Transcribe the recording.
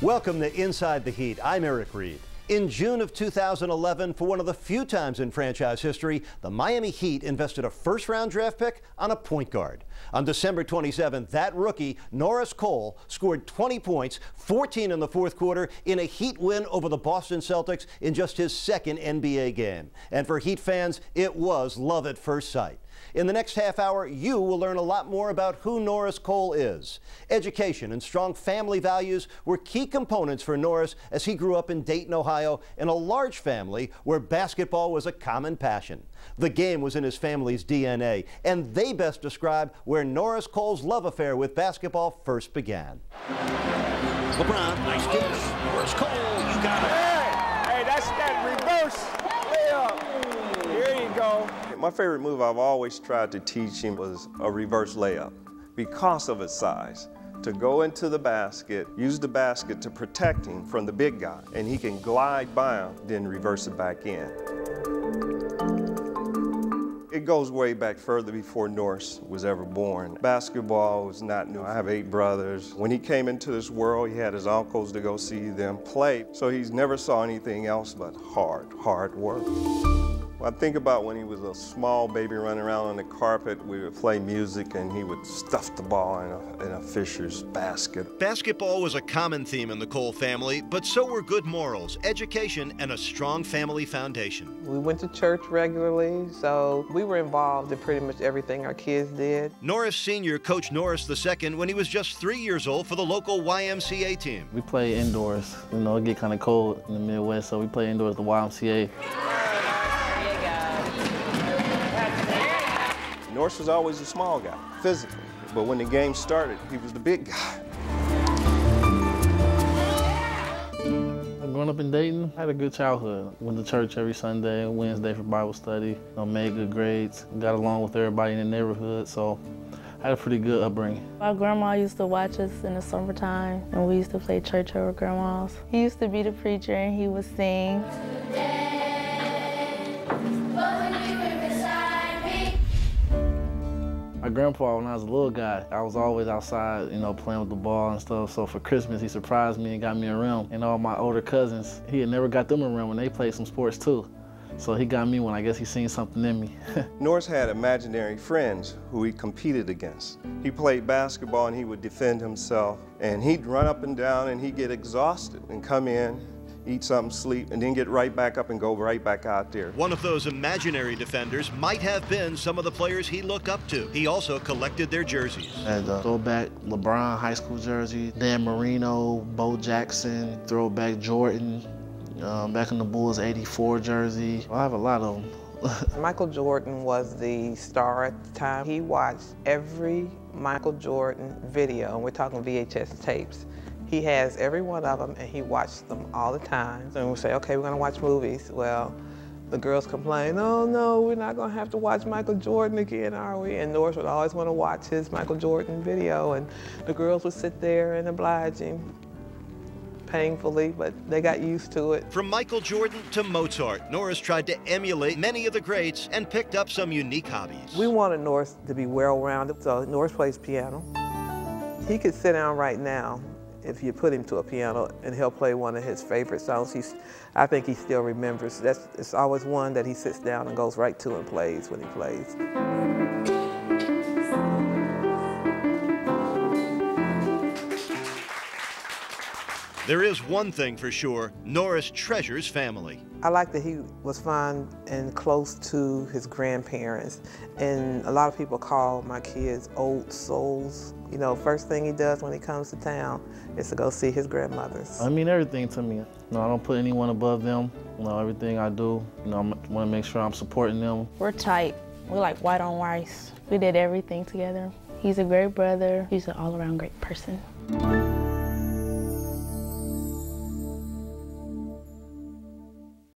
Welcome to Inside the Heat. I'm Eric Reed. In June of 2011, for one of the few times in franchise history, the Miami Heat invested a first-round draft pick on a point guard. On December 27th, that rookie, Norris scored 20 points, 14 in the fourth quarter, in a Heat win over the Boston Celtics in just his second NBA game. And for Heat fans, it was love at first sight. In the next half hour, you will learn a lot more about who Norris is. Education and strong family values were key components for Norris as he grew up in Dayton, Ohio, in a large family where basketball was a common passion. The game was in his family's DNA, and they best describe where Norris Cole's love affair with basketball first began. LeBron, nice dish. Norris Cole, you got it. Hey, that's that reverse layup. Here you go. My favorite move I've always tried to teach him was a reverse layup because of its size. To go into the basket, use the basket to protect him from the big guy, and he can glide by him, then reverse it back in. It goes way back further before Norris was ever born. Basketball was not new. I have 8 brothers. When he came into this world, he had his uncles to go see them play, so he's never saw anything else but hard work. I think about when he was a small baby running around on the carpet, we would play music and he would stuff the ball in a Fisher's basket. Basketball was a common theme in the Cole family, but so were good morals, education, and a strong family foundation. We went to church regularly, so we were involved in pretty much everything our kids did. Norris Sr. coached Norris II when he was just 3 years old for the local YMCA team. We play indoors. You know, it get kind of cold in the Midwest, so we play indoors at the YMCA. Norris was always a small guy, physically, but when the game started, he was the big guy. Growing up in Dayton, I had a good childhood. Went to church every Sunday, Wednesday for Bible study, made good grades, got along with everybody in the neighborhood, so I had a pretty good upbringing. My grandma used to watch us in the summertime, and we used to play church over grandma's. He used to be the preacher, and he would sing. My grandpa, when I was a little guy, I was always outside, you know, playing with the ball and stuff. So for Christmas, he surprised me and got me a rim. And all my older cousins, he had never got them a rim when they played some sports too. So he got me one. I guess he seen something in me. Norris had imaginary friends who he competed against. He played basketball and he would defend himself. And he'd run up and down and he'd get exhausted and come in, eat something, sleep, and then get right back up and go right back out there. One of those imaginary defenders might have been some of the players he looked up to. He also collected their jerseys. I had a throwback LeBron high school jersey, Dan Marino, Bo Jackson, throwback Jordan, back in the Bulls '84 jersey. I have a lot of them. Michael Jordan was the star at the time. He watched every Michael Jordan video, and we're talking VHS tapes. He has every one of them, and he watched them all the time. And we say, okay, we're gonna watch movies. Well, the girls complain, oh no, we're not gonna have to watch Michael Jordan again, are we? And Norris would always wanna watch his Michael Jordan video, and the girls would sit there and oblige him painfully, but they got used to it. From Michael Jordan to Mozart, Norris tried to emulate many of the greats and picked up some unique hobbies. We wanted Norris to be well-rounded, so Norris plays piano. He could sit down right now if you put him to a piano and he'll play one of his favorite songs. I think he still remembers. It's always one that he sits down and goes right to and plays when he plays. There is one thing for sure, Norris treasures family. I like that he was fond and close to his grandparents. And a lot of people call my kids old souls. You know, first thing he does when he comes to town is to go see his grandmothers. I mean everything to me. You know, I don't put anyone above them. You know, everything I do, you know, I want to make sure I'm supporting them. We're tight. We're like white on rice. We did everything together. He's a great brother. He's an all-around great person.